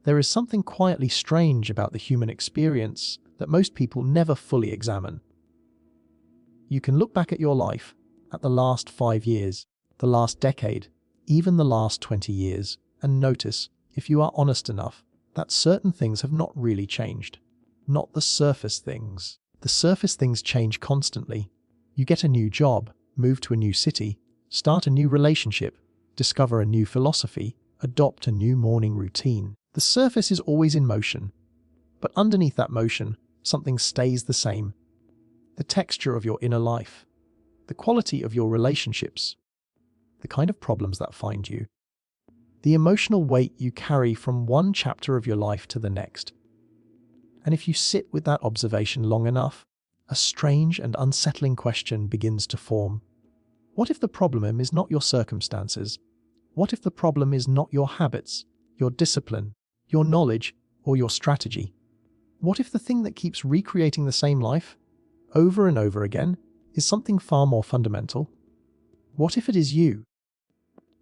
There is something quietly strange about the human experience that most people never fully examine. You can look back at your life, at the last 5 years, the last decade, even the last 20 years, and notice, if you are honest enough, that certain things have not really changed. Not the surface things. The surface things change constantly. You get a new job, move to a new city, start a new relationship, discover a new philosophy, adopt a new morning routine. The surface is always in motion, but underneath that motion, something stays the same. The texture of your inner life, the quality of your relationships, the kind of problems that find you, the emotional weight you carry from one chapter of your life to the next. And if you sit with that observation long enough, a strange and unsettling question begins to form. What if the problem is not your circumstances? What if the problem is not your habits, your discipline, your knowledge, or your strategy? What if the thing that keeps recreating the same life, over and over again, is something far more fundamental? What if it is you?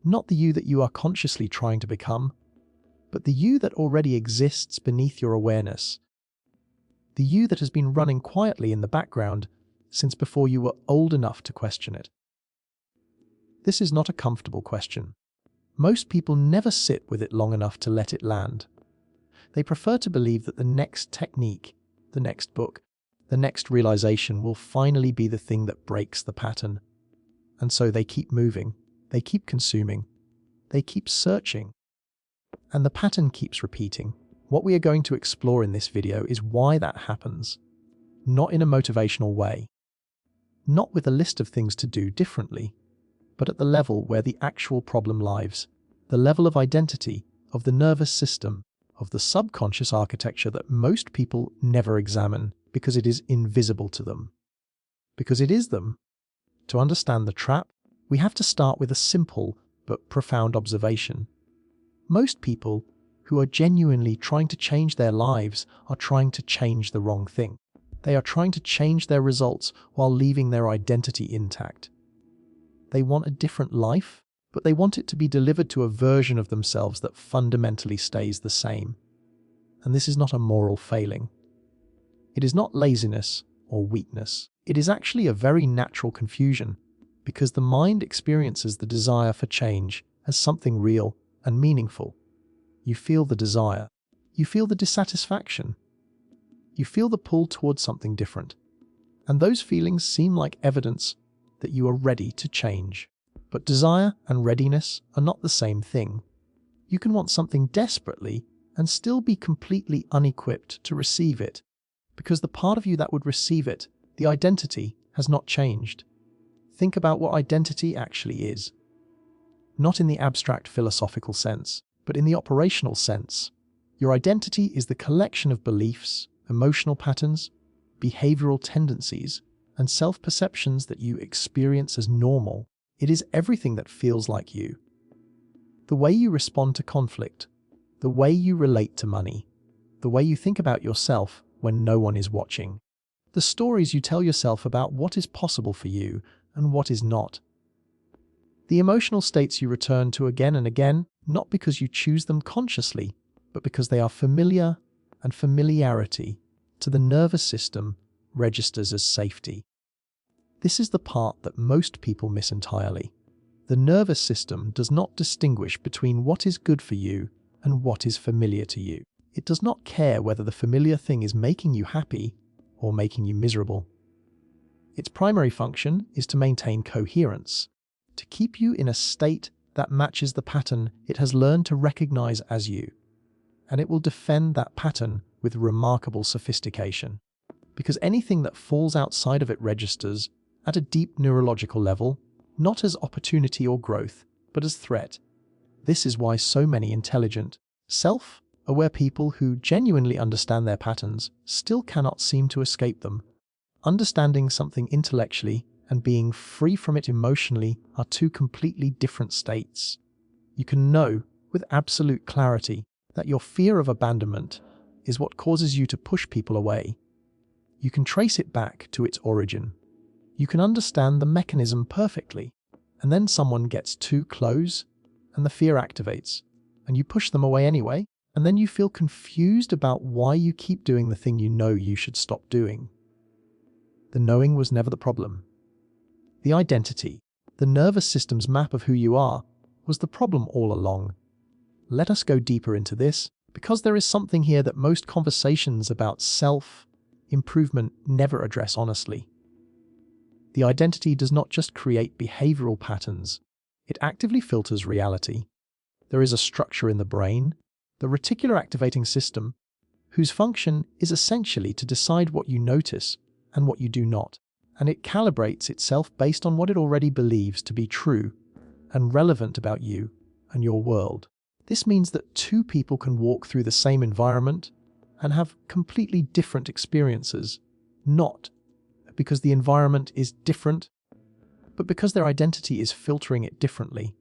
Not the you that you are consciously trying to become, but the you that already exists beneath your awareness. The you that has been running quietly in the background since before you were old enough to question it. This is not a comfortable question. Most people never sit with it long enough to let it land. They prefer to believe that the next technique, the next book, the next realization will finally be the thing that breaks the pattern. And so they keep moving, they keep consuming, they keep searching. And the pattern keeps repeating. What we are going to explore in this video is why that happens. Not in a motivational way. Not with a list of things to do differently, but at the level where the actual problem lies. The level of identity, of the nervous system, of the subconscious architecture that most people never examine because it is invisible to them. Because it is them. To understand the trap, we have to start with a simple but profound observation. Most people who are genuinely trying to change their lives are trying to change the wrong thing. They are trying to change their results while leaving their identity intact. They want a different life, but they want it to be delivered to a version of themselves that fundamentally stays the same. And this is not a moral failing. It is not laziness or weakness. It is actually a very natural confusion, because the mind experiences the desire for change as something real and meaningful. You feel the desire. You feel the dissatisfaction. You feel the pull towards something different. And those feelings seem like evidence that you are ready to change. But desire and readiness are not the same thing. You can want something desperately and still be completely unequipped to receive it, because the part of you that would receive it, the identity, has not changed. Think about what identity actually is. Not in the abstract philosophical sense, but in the operational sense. Your identity is the collection of beliefs, emotional patterns, behavioral tendencies, and self-perceptions that you experience as normal. It is everything that feels like you. The way you respond to conflict, the way you relate to money, the way you think about yourself when no one is watching, the stories you tell yourself about what is possible for you and what is not. The emotional states you return to again and again, not because you choose them consciously, but because they are familiar, and familiarity to the nervous system registers as safety. This is the part that most people miss entirely. The nervous system does not distinguish between what is good for you and what is familiar to you. It does not care whether the familiar thing is making you happy or making you miserable. Its primary function is to maintain coherence, to keep you in a state that matches the pattern it has learned to recognize as you. And it will defend that pattern with remarkable sophistication. Because anything that falls outside of it registers, at a deep neurological level, not as opportunity or growth, but as threat. This is why so many intelligent, self-aware people who genuinely understand their patterns still cannot seem to escape them. Understanding something intellectually and being free from it emotionally are two completely different states. You can know with absolute clarity that your fear of abandonment is what causes you to push people away. You can trace it back to its origin. You can understand the mechanism perfectly, and then someone gets too close, and the fear activates, and you push them away anyway. And then you feel confused about why you keep doing the thing you know you should stop doing. The knowing was never the problem. The identity, the nervous system's map of who you are, was the problem all along. Let us go deeper into this, because there is something here that most conversations about self-improvement never address honestly. The identity does not just create behavioral patterns, it actively filters reality. There is a structure in the brain, the reticular activating system, whose function is essentially to decide what you notice and what you do not, and it calibrates itself based on what it already believes to be true and relevant about you and your world. This means that two people can walk through the same environment and have completely different experiences, not because the environment is different, but because their identity is filtering it differently.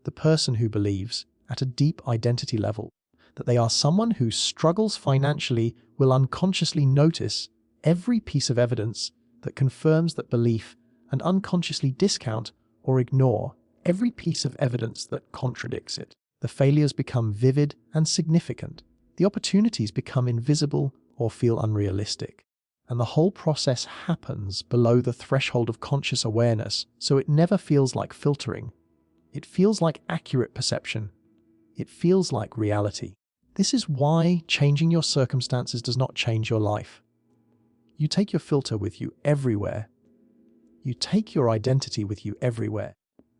The person who believes, at a deep identity level, that they are someone who struggles financially will unconsciously notice every piece of evidence that confirms that belief and unconsciously discount or ignore every piece of evidence that contradicts it. The failures become vivid and significant. The opportunities become invisible or feel unrealistic. And the whole process happens below the threshold of conscious awareness, so it never feels like filtering. It feels like accurate perception. It feels like reality. This is why changing your circumstances does not change your life. You take your filter with you everywhere. You take your identity with you everywhere.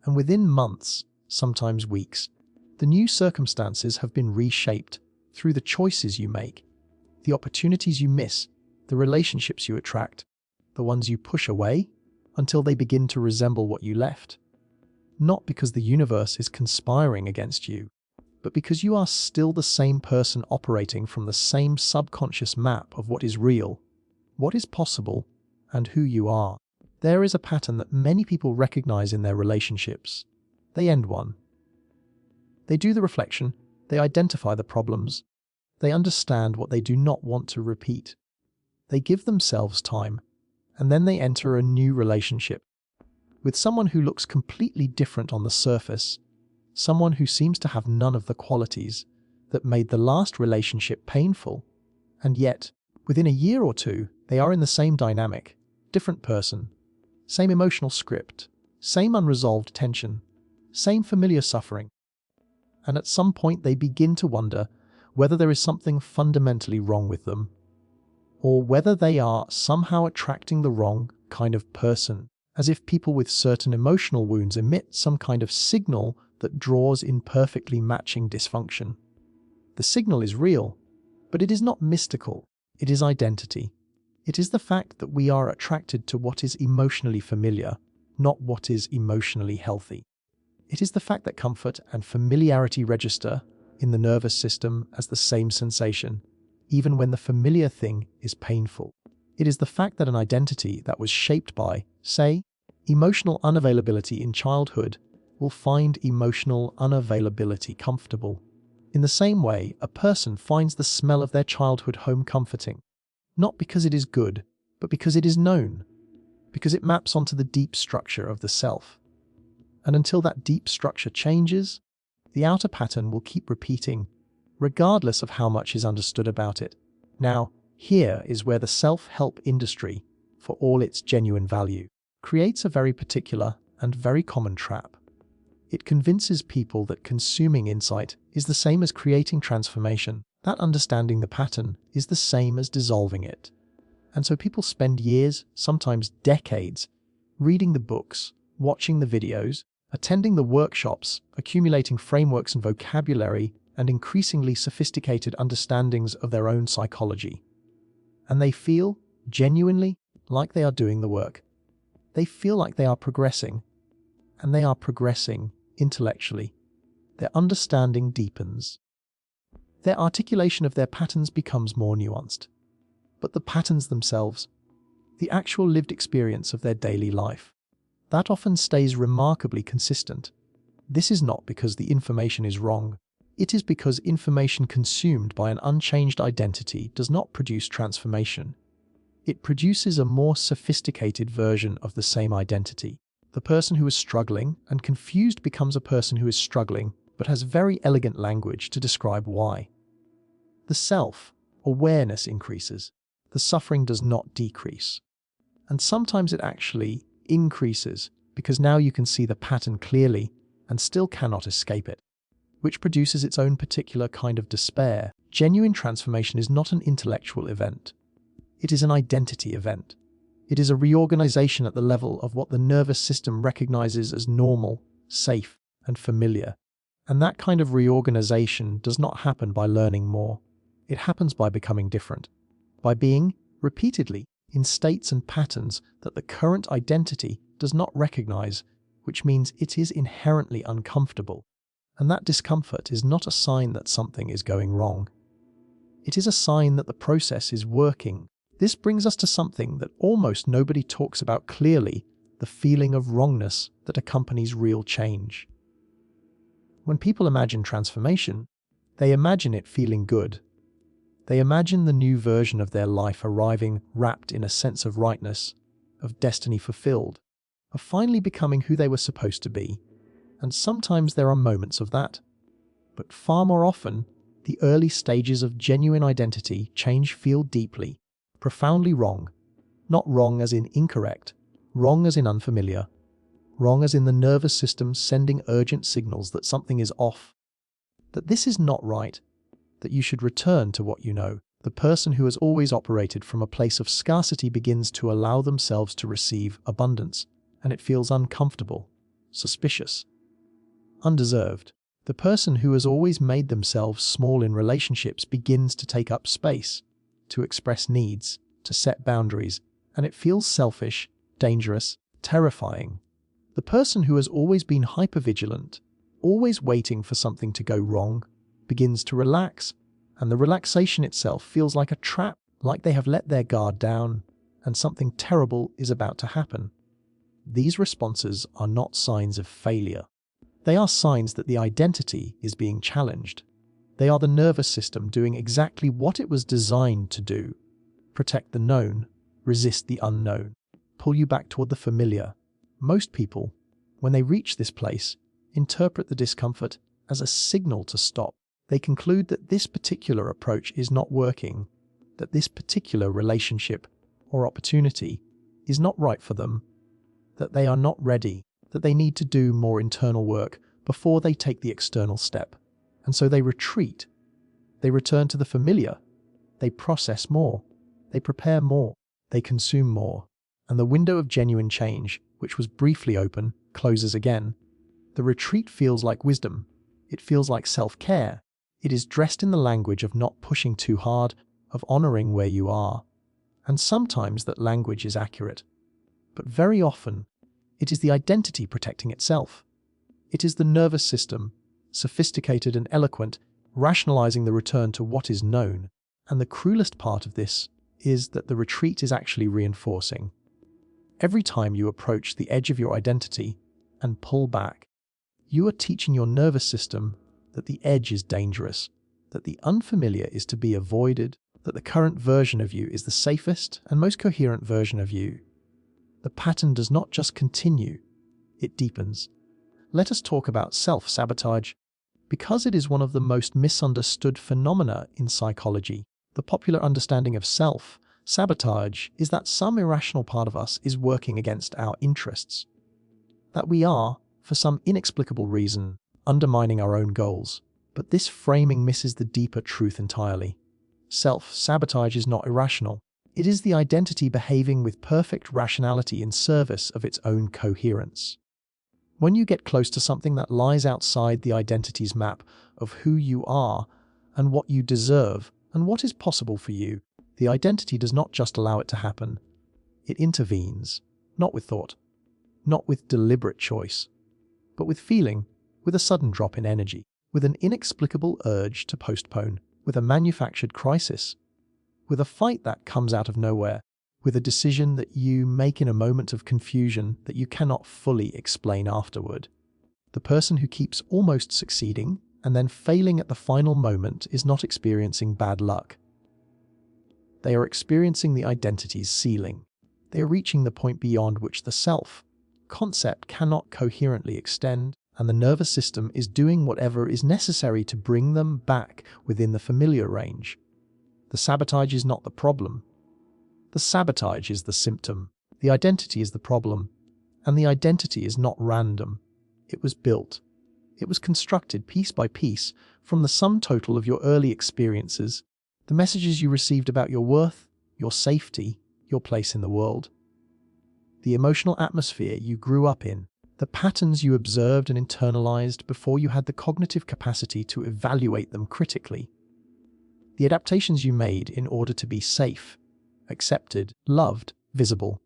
And within months, sometimes weeks, the new circumstances have been reshaped through the choices you make, the opportunities you miss, the relationships you attract, the ones you push away, until they begin to resemble what you left. Not because the universe is conspiring against you, but because you are still the same person operating from the same subconscious map of what is real, what is possible, and who you are. There is a pattern that many people recognize in their relationships. They end one. They do the reflection, they identify the problems, they understand what they do not want to repeat. They give themselves time, and then they enter a new relationship with someone who looks completely different on the surface, someone who seems to have none of the qualities that made the last relationship painful, and yet, within a year or two, they are in the same dynamic, different person, same emotional script, same unresolved tension, same familiar suffering. And at some point they begin to wonder whether there is something fundamentally wrong with them, or whether they are somehow attracting the wrong kind of person, as if people with certain emotional wounds emit some kind of signal that draws in perfectly matching dysfunction. The signal is real, but it is not mystical. It is identity. It is the fact that we are attracted to what is emotionally familiar, not what is emotionally healthy. It is the fact that comfort and familiarity register in the nervous system as the same sensation, even when the familiar thing is painful. It is the fact that an identity that was shaped by, say, emotional unavailability in childhood will find emotional unavailability comfortable. In the same way, a person finds the smell of their childhood home comforting, not because it is good, but because it is known, because it maps onto the deep structure of the self. And until that deep structure changes, the outer pattern will keep repeating, regardless of how much is understood about it. Now, here is where the self-help industry, for all its genuine value, creates a very particular and very common trap. It convinces people that consuming insight is the same as creating transformation, that understanding the pattern is the same as dissolving it. And so people spend years, sometimes decades, reading the books, watching the videos, attending the workshops, accumulating frameworks and vocabulary, and increasingly sophisticated understandings of their own psychology. And they feel, genuinely, like they are doing the work. They feel like they are progressing, and they are progressing intellectually. Their understanding deepens. Their articulation of their patterns becomes more nuanced. But the patterns themselves, the actual lived experience of their daily life, that often stays remarkably consistent. This is not because the information is wrong. It is because information consumed by an unchanged identity does not produce transformation. It produces a more sophisticated version of the same identity. The person who is struggling and confused becomes a person who is struggling, but has very elegant language to describe why. the self-awareness increases, the suffering does not decrease. And sometimes it actually increases, because now you can see the pattern clearly and still cannot escape it, which produces its own particular kind of despair. Genuine transformation is not an intellectual event. It is an identity event. It is a reorganization at the level of what the nervous system recognizes as normal, safe, and familiar. And that kind of reorganization does not happen by learning more. It happens by becoming different, by being, repeatedly, in states and patterns that the current identity does not recognize, which means it is inherently uncomfortable. And that discomfort is not a sign that something is going wrong. It is a sign that the process is working. This brings us to something that almost nobody talks about clearly, the feeling of wrongness that accompanies real change. When people imagine transformation, they imagine it feeling good. They imagine the new version of their life arriving wrapped in a sense of rightness, of destiny fulfilled, of finally becoming who they were supposed to be. And sometimes there are moments of that. But far more often, the early stages of genuine identity change feel deeply, profoundly wrong. Not wrong as in incorrect, wrong as in unfamiliar, wrong as in the nervous system sending urgent signals that something is off, that this is not right, that you should return to what you know. The person who has always operated from a place of scarcity begins to allow themselves to receive abundance, and it feels uncomfortable, suspicious, undeserved. The person who has always made themselves small in relationships begins to take up space, to express needs, to set boundaries, and it feels selfish, dangerous, terrifying. The person who has always been hypervigilant, always waiting for something to go wrong, begins to relax, and the relaxation itself feels like a trap, like they have let their guard down, and something terrible is about to happen. These responses are not signs of failure. They are signs that the identity is being challenged. They are the nervous system doing exactly what it was designed to do: protect the known, resist the unknown, pull you back toward the familiar. Most people, when they reach this place, interpret the discomfort as a signal to stop. They conclude that this particular approach is not working, that this particular relationship or opportunity is not right for them, that they are not ready, that they need to do more internal work before they take the external step. And so they retreat. They return to the familiar. They process more. They prepare more. They consume more. And the window of genuine change, which was briefly open, closes again. The retreat feels like wisdom. It feels like self-care. It is dressed in the language of not pushing too hard, of honoring where you are. And sometimes that language is accurate. But very often, it is the identity protecting itself. It is the nervous system, sophisticated and eloquent, rationalizing the return to what is known. And the cruelest part of this is that the retreat is actually reinforcing. Every time you approach the edge of your identity and pull back, you are teaching your nervous system that the edge is dangerous, that the unfamiliar is to be avoided, that the current version of you is the safest and most coherent version of you. The pattern does not just continue, it deepens. Let us talk about self-sabotage, because it is one of the most misunderstood phenomena in psychology. The popular understanding of self-sabotage is that some irrational part of us is working against our interests, that we are, for some inexplicable reason, undermining our own goals. But this framing misses the deeper truth entirely. Self-sabotage is not irrational. It is the identity behaving with perfect rationality in service of its own coherence. When you get close to something that lies outside the identity's map of who you are and what you deserve and what is possible for you, the identity does not just allow it to happen. It intervenes, not with thought, not with deliberate choice, but with feeling, with a sudden drop in energy, with an inexplicable urge to postpone, with a manufactured crisis, with a fight that comes out of nowhere, with a decision that you make in a moment of confusion that you cannot fully explain afterward. The person who keeps almost succeeding and then failing at the final moment is not experiencing bad luck. They are experiencing the identity's ceiling. They are reaching the point beyond which the self concept cannot coherently extend. and the nervous system is doing whatever is necessary to bring them back within the familiar range. The sabotage is not the problem. The sabotage is the symptom. The identity is the problem, and the identity is not random. It was built. It was constructed piece by piece from the sum total of your early experiences, the messages you received about your worth, your safety, your place in the world, the emotional atmosphere you grew up in, the patterns you observed and internalized before you had the cognitive capacity to evaluate them critically, the adaptations you made in order to be safe, accepted, loved, visible.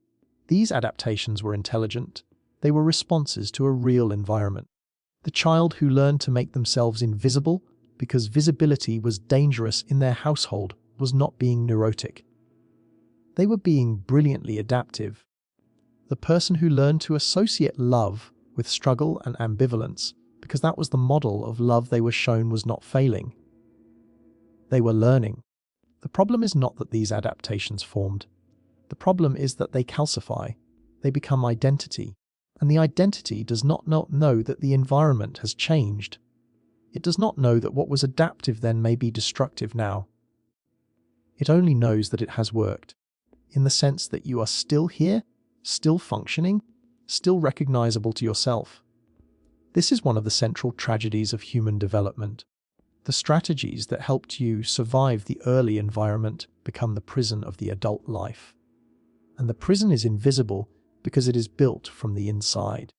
These adaptations were intelligent. They were responses to a real environment. The child who learned to make themselves invisible because visibility was dangerous in their household was not being neurotic. They were being brilliantly adaptive. The person who learned to associate love with struggle and ambivalence because that was the model of love they were shown was not failing. They were learning. The problem is not that these adaptations formed. The problem is that they calcify. They become identity. And the identity does not know that the environment has changed. It does not know that what was adaptive then may be destructive now. It only knows that it has worked, in the sense that you are still here, still functioning, still recognizable to yourself. This is one of the central tragedies of human development. The strategies that helped you survive the early environment become the prison of the adult life. And the prison is invisible because it is built from the inside,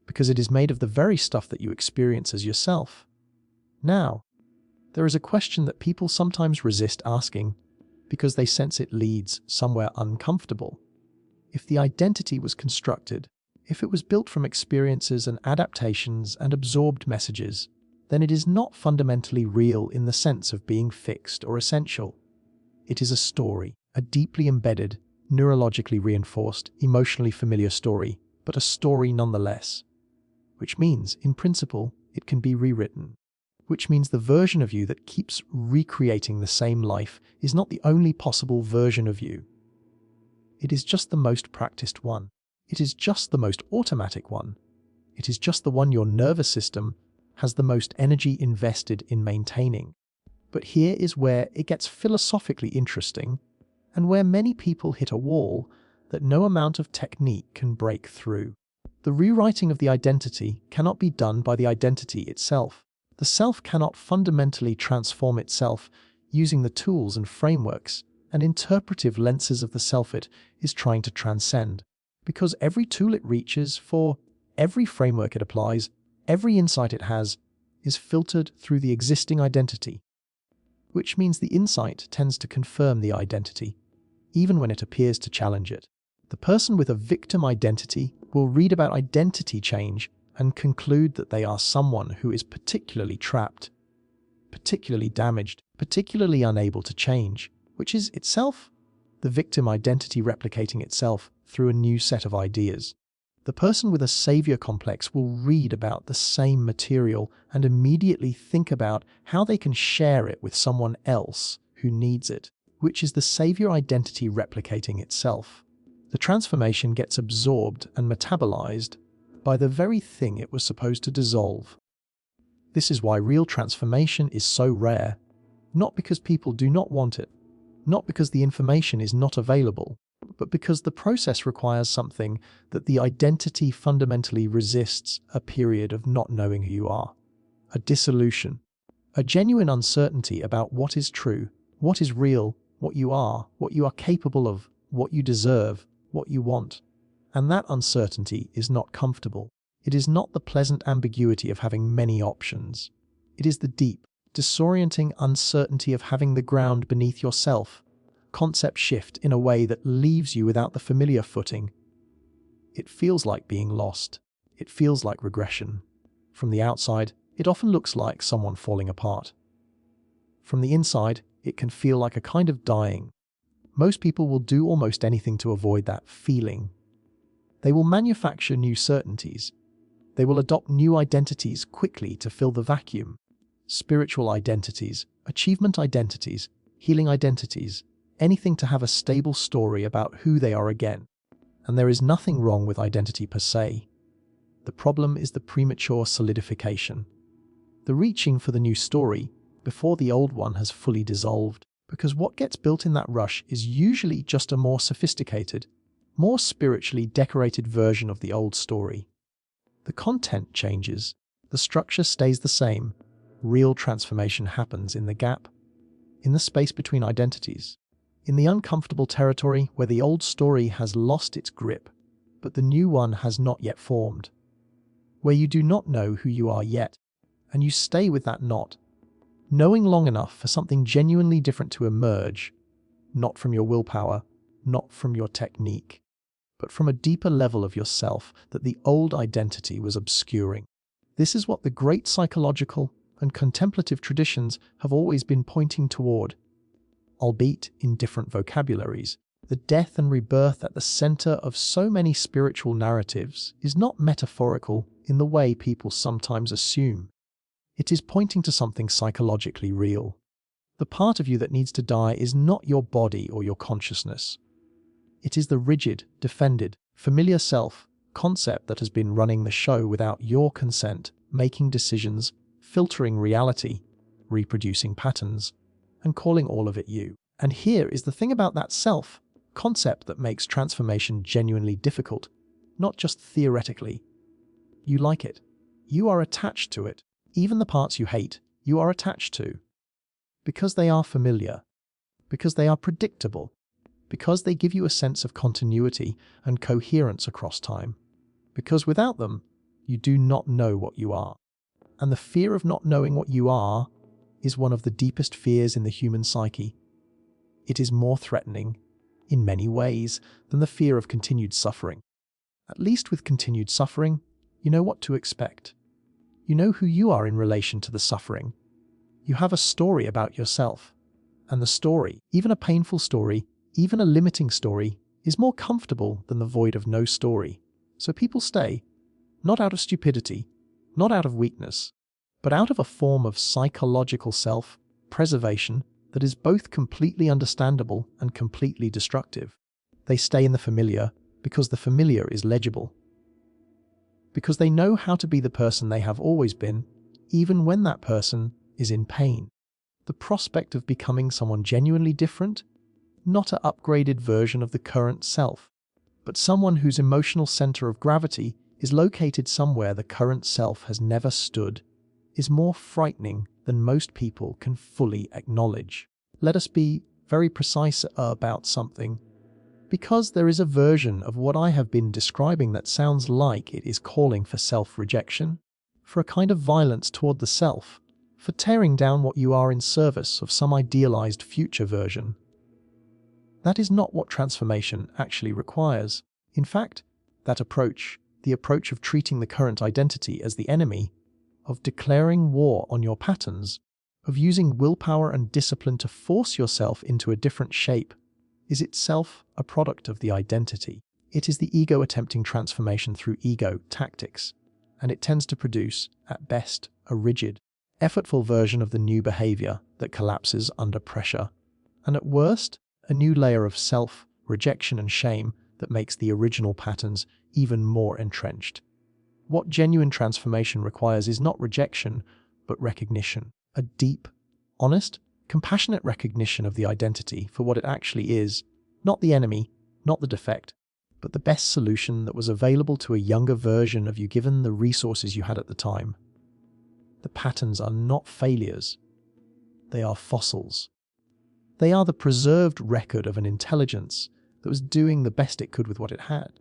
because it is made of the very stuff that you experience as yourself. Now, there is a question that people sometimes resist asking because they sense it leads somewhere uncomfortable. If the identity was constructed, if it was built from experiences and adaptations and absorbed messages, then it is not fundamentally real in the sense of being fixed or essential. It is a story, a deeply embedded, neurologically reinforced, emotionally familiar story, but a story nonetheless. Which means, in principle, it can be rewritten. Which means the version of you that keeps recreating the same life is not the only possible version of you. It is just the most practiced one. It is just the most automatic one. It is just the one your nervous system has the most energy invested in maintaining. But here is where it gets philosophically interesting, and where many people hit a wall that no amount of technique can break through. The rewriting of the identity cannot be done by the identity itself. The self cannot fundamentally transform itself using the tools and frameworks and interpretive lenses of the self it is trying to transcend. Because every tool it reaches for, every framework it applies, every insight it has, is filtered through the existing identity. Which means the insight tends to confirm the identity, even when it appears to challenge it. The person with a victim identity will read about identity change and conclude that they are someone who is particularly trapped, particularly damaged, particularly unable to change, which is itself the victim identity replicating itself through a new set of ideas. The person with a savior complex will read about the same material and immediately think about how they can share it with someone else who needs it, which is the savior identity replicating itself. The transformation gets absorbed and metabolized by the very thing it was supposed to dissolve. This is why real transformation is so rare, not because people do not want it, not because the information is not available, but because the process requires something that the identity fundamentally resists: a period of not knowing who you are, a dissolution, a genuine uncertainty about what is true, what is real, what you are capable of, what you deserve, what you want. And that uncertainty is not comfortable. It is not the pleasant ambiguity of having many options. It is the deep, disorienting uncertainty of having the ground beneath yourself, concept shift in a way that leaves you without the familiar footing. It feels like being lost. It feels like regression. From the outside, it often looks like someone falling apart. From the inside, it can feel like a kind of dying. Most people will do almost anything to avoid that feeling. They will manufacture new certainties. They will adopt new identities quickly to fill the vacuum. Spiritual identities, achievement identities, healing identities, anything to have a stable story about who they are again. And there is nothing wrong with identity per se. The problem is the premature solidification. The reaching for the new story before the old one has fully dissolved. Because what gets built in that rush is usually just a more sophisticated, more spiritually decorated version of the old story. The content changes, the structure stays the same. Real transformation happens in the gap, in the space between identities, in the uncomfortable territory where the old story has lost its grip, but the new one has not yet formed, where you do not know who you are yet, and you stay with that not knowing long enough for something genuinely different to emerge, not from your willpower, not from your technique, but from a deeper level of yourself that the old identity was obscuring. This is what the great psychological and contemplative traditions have always been pointing toward, albeit in different vocabularies. The death and rebirth at the center of so many spiritual narratives is not metaphorical in the way people sometimes assume. It is pointing to something psychologically real. The part of you that needs to die is not your body or your consciousness. It is the rigid, defended, familiar self concept that has been running the show without your consent, making decisions, filtering reality, reproducing patterns, and calling all of it you. And here is the thing about that self concept that makes transformation genuinely difficult, not just theoretically. You like it. You are attached to it. Even the parts you hate, you are attached to. Because they are familiar. Because they are predictable. Because they give you a sense of continuity and coherence across time. Because without them, you do not know what you are. And the fear of not knowing what you are is one of the deepest fears in the human psyche. It is more threatening, in many ways, than the fear of continued suffering. At least with continued suffering, you know what to expect. You know who you are in relation to the suffering. You have a story about yourself. And the story, even a painful story, even a limiting story, is more comfortable than the void of no story. So people stay, not out of stupidity, not out of weakness, but out of a form of psychological self-preservation that is both completely understandable and completely destructive. They stay in the familiar because the familiar is legible. Because they know how to be the person they have always been, even when that person is in pain. The prospect of becoming someone genuinely different, not an upgraded version of the current self, but someone whose emotional center of gravity is located somewhere the current self has never stood, is more frightening than most people can fully acknowledge. Let us be very precise about something. Because there is a version of what I have been describing that sounds like it is calling for self-rejection, for a kind of violence toward the self, for tearing down what you are in service of some idealized future version. That is not what transformation actually requires. In fact, that approach, the approach of treating the current identity as the enemy, of declaring war on your patterns, of using willpower and discipline to force yourself into a different shape, is itself a product of the identity. It is the ego attempting transformation through ego tactics, and it tends to produce, at best, a rigid, effortful version of the new behavior that collapses under pressure, and at worst, a new layer of self-rejection and shame that makes the original patterns even more entrenched. What genuine transformation requires is not rejection, but recognition. A deep, honest, compassionate recognition of the identity for what it actually is, not the enemy, not the defect, but the best solution that was available to a younger version of you given the resources you had at the time. The patterns are not failures. They are fossils. They are the preserved record of an intelligence that was doing the best it could with what it had.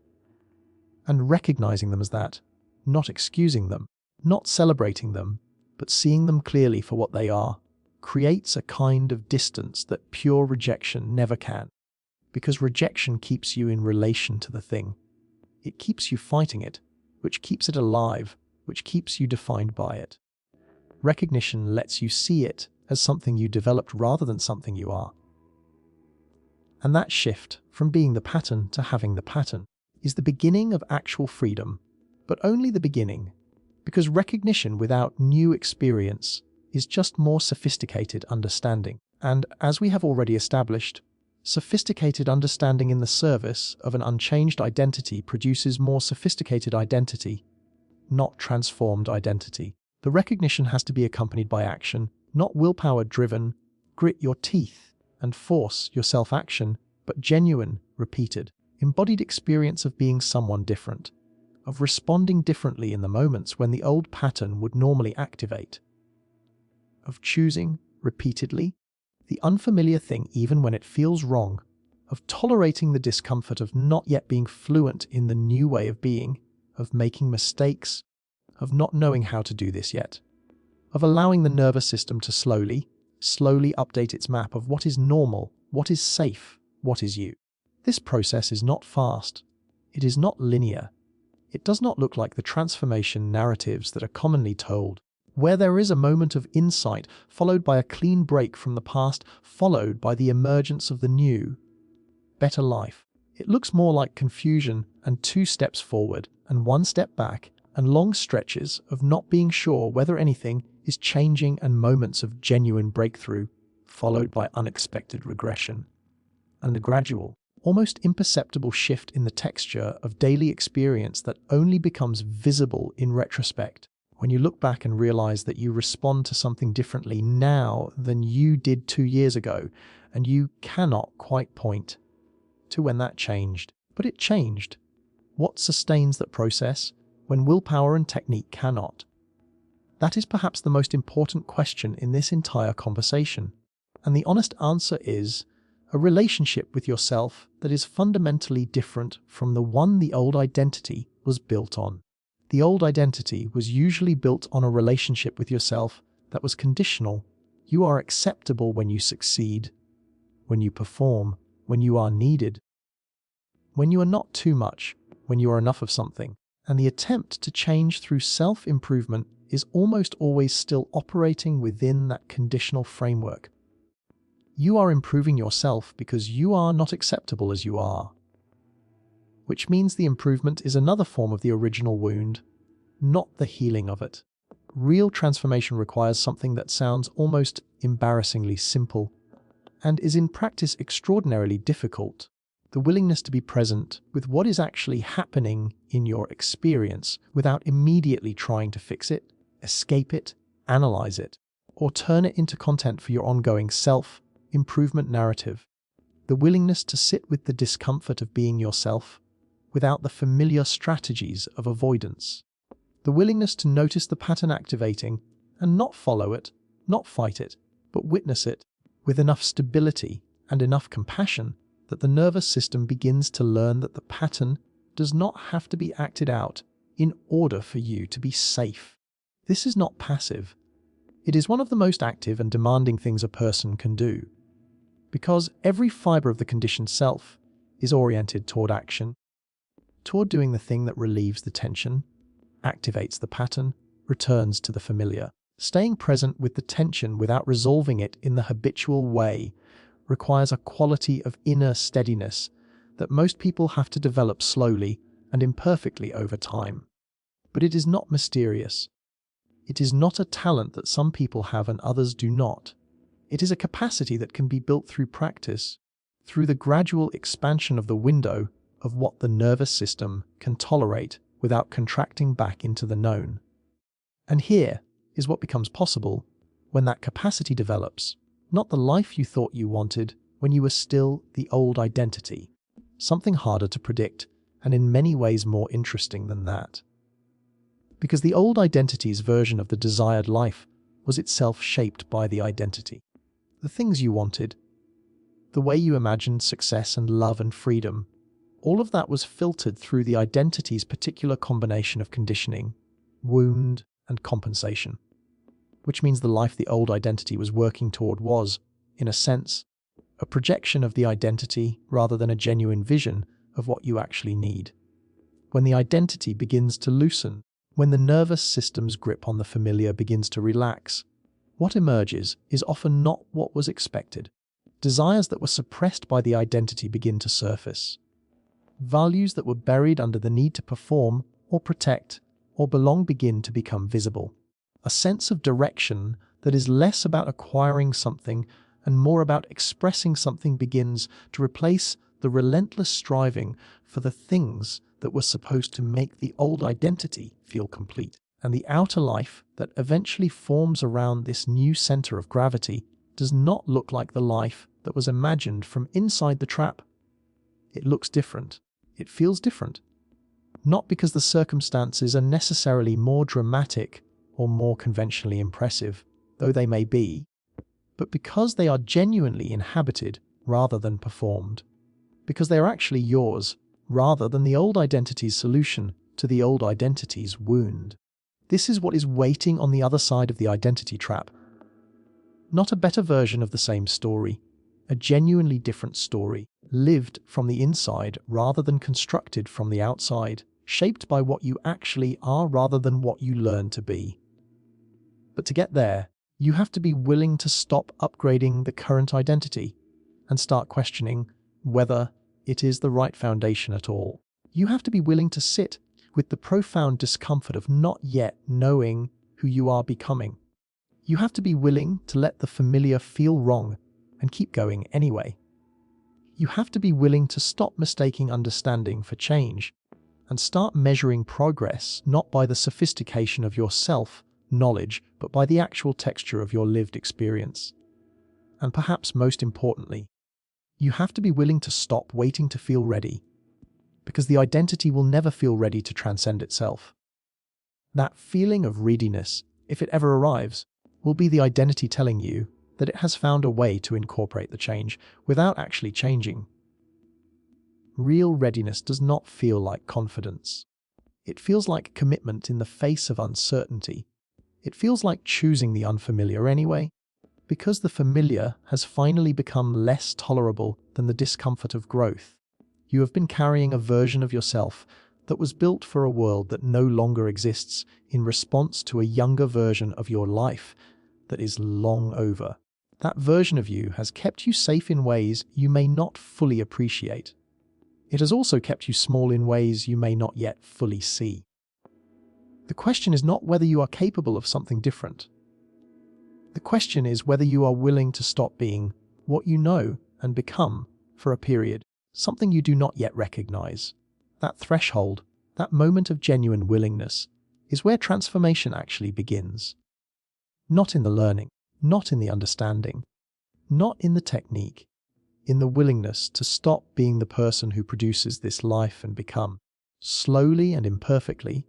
And recognizing them as that, not excusing them, not celebrating them, but seeing them clearly for what they are, creates a kind of distance that pure rejection never can. Because rejection keeps you in relation to the thing. It keeps you fighting it, which keeps it alive, which keeps you defined by it. Recognition lets you see it as something you developed rather than something you are. And that shift from being the pattern to having the pattern is the beginning of actual freedom, but only the beginning, because recognition without new experience is just more sophisticated understanding. And as we have already established, sophisticated understanding in the service of an unchanged identity produces more sophisticated identity, not transformed identity. The recognition has to be accompanied by action, not willpower-driven, grit your teeth and force your self-action, but genuine, repeated, embodied experience of being someone different, of responding differently in the moments when the old pattern would normally activate, of choosing, repeatedly, the unfamiliar thing even when it feels wrong, of tolerating the discomfort of not yet being fluent in the new way of being, of making mistakes, of not knowing how to do this yet, of allowing the nervous system to slowly update its map of what is normal, what is safe, what is you. This process is not fast. It is not linear. It does not look like the transformation narratives that are commonly told, where there is a moment of insight followed by a clean break from the past, followed by the emergence of the new, better life. It looks more like confusion and 2 steps forward and 1 step back, and long stretches of not being sure whether anything is changing and moments of genuine breakthrough, followed by unexpected regression. And a gradual, almost imperceptible shift in the texture of daily experience that only becomes visible in retrospect, when you look back and realize that you respond to something differently now than you did 2 years ago, and you cannot quite point to when that changed. But it changed. What sustains that process when willpower and technique cannot? That is perhaps the most important question in this entire conversation. And the honest answer is a relationship with yourself that is fundamentally different from the one the old identity was built on. The old identity was usually built on a relationship with yourself that was conditional. You are acceptable when you succeed, when you perform, when you are needed, when you are not too much, when you are enough of something. And the attempt to change through self-improvement is almost always still operating within that conditional framework. You are improving yourself because you are not acceptable as you are, which means the improvement is another form of the original wound, not the healing of it. Real transformation requires something that sounds almost embarrassingly simple and is in practice extraordinarily difficult: the willingness to be present with what is actually happening in your experience without immediately trying to fix it, escape it, analyze it, or turn it into content for your ongoing self-improvement narrative. The willingness to sit with the discomfort of being yourself without the familiar strategies of avoidance. The willingness to notice the pattern activating and not follow it, not fight it, but witness it with enough stability and enough compassion that the nervous system begins to learn that the pattern does not have to be acted out in order for you to be safe. This is not passive. It is one of the most active and demanding things a person can do, because every fiber of the conditioned self is oriented toward action, toward doing the thing that relieves the tension, activates the pattern, returns to the familiar. Staying present with the tension without resolving it in the habitual way requires a quality of inner steadiness that most people have to develop slowly and imperfectly over time. But it is not mysterious. It is not a talent that some people have and others do not. It is a capacity that can be built through practice, through the gradual expansion of the window of what the nervous system can tolerate without contracting back into the known. And here is what becomes possible when that capacity develops. Not the life you thought you wanted when you were still the old identity. Something harder to predict, and in many ways more interesting than that. Because the old identity's version of the desired life was itself shaped by the identity. The things you wanted, the way you imagined success and love and freedom, all of that was filtered through the identity's particular combination of conditioning, wound, and compensation. Which means the life the old identity was working toward was, in a sense, a projection of the identity rather than a genuine vision of what you actually need. When the identity begins to loosen, when the nervous system's grip on the familiar begins to relax, what emerges is often not what was expected. Desires that were suppressed by the identity begin to surface. Values that were buried under the need to perform, or protect, or belong begin to become visible. A sense of direction that is less about acquiring something and more about expressing something begins to replace the relentless striving for the things that were supposed to make the old identity feel complete. And the outer life that eventually forms around this new center of gravity does not look like the life that was imagined from inside the trap. It looks different. It feels different. Not because the circumstances are necessarily more dramatic or more conventionally impressive, though they may be, but because they are genuinely inhabited rather than performed. Because they are actually yours rather than the old identity's solution to the old identity's wound. This is what is waiting on the other side of the identity trap. Not a better version of the same story, a genuinely different story, lived from the inside rather than constructed from the outside, shaped by what you actually are rather than what you learn to be. But to get there, you have to be willing to stop upgrading the current identity and start questioning whether it is the right foundation at all. You have to be willing to sit with the profound discomfort of not yet knowing who you are becoming. You have to be willing to let the familiar feel wrong and keep going anyway. You have to be willing to stop mistaking understanding for change and start measuring progress not by the sophistication of your self-knowledge, but by the actual texture of your lived experience. And perhaps most importantly, you have to be willing to stop waiting to feel ready, because the identity will never feel ready to transcend itself. That feeling of readiness, if it ever arrives, will be the identity telling you that it has found a way to incorporate the change without actually changing. Real readiness does not feel like confidence. It feels like commitment in the face of uncertainty. It feels like choosing the unfamiliar anyway, because the familiar has finally become less tolerable than the discomfort of growth. You have been carrying a version of yourself that was built for a world that no longer exists in response to a younger version of your life that is long over. That version of you has kept you safe in ways you may not fully appreciate. It has also kept you small in ways you may not yet fully see. The question is not whether you are capable of something different. The question is whether you are willing to stop being what you know and become, for a period, something you do not yet recognize. That threshold, that moment of genuine willingness, is where transformation actually begins. Not in the learning, not in the understanding, not in the technique, in the willingness to stop being the person who produces this life and become, slowly and imperfectly,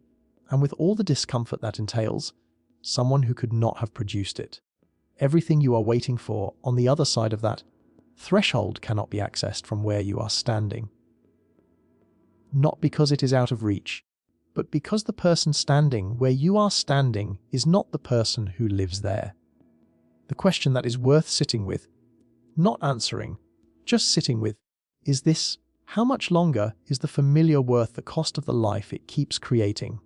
and with all the discomfort that entails, someone who could not have produced it. Everything you are waiting for on the other side of that threshold cannot be accessed from where you are standing. Not because it is out of reach, but because the person standing where you are standing is not the person who lives there. The question that is worth sitting with, not answering, just sitting with, is this: how much longer is the familiar worth the cost of the life it keeps creating?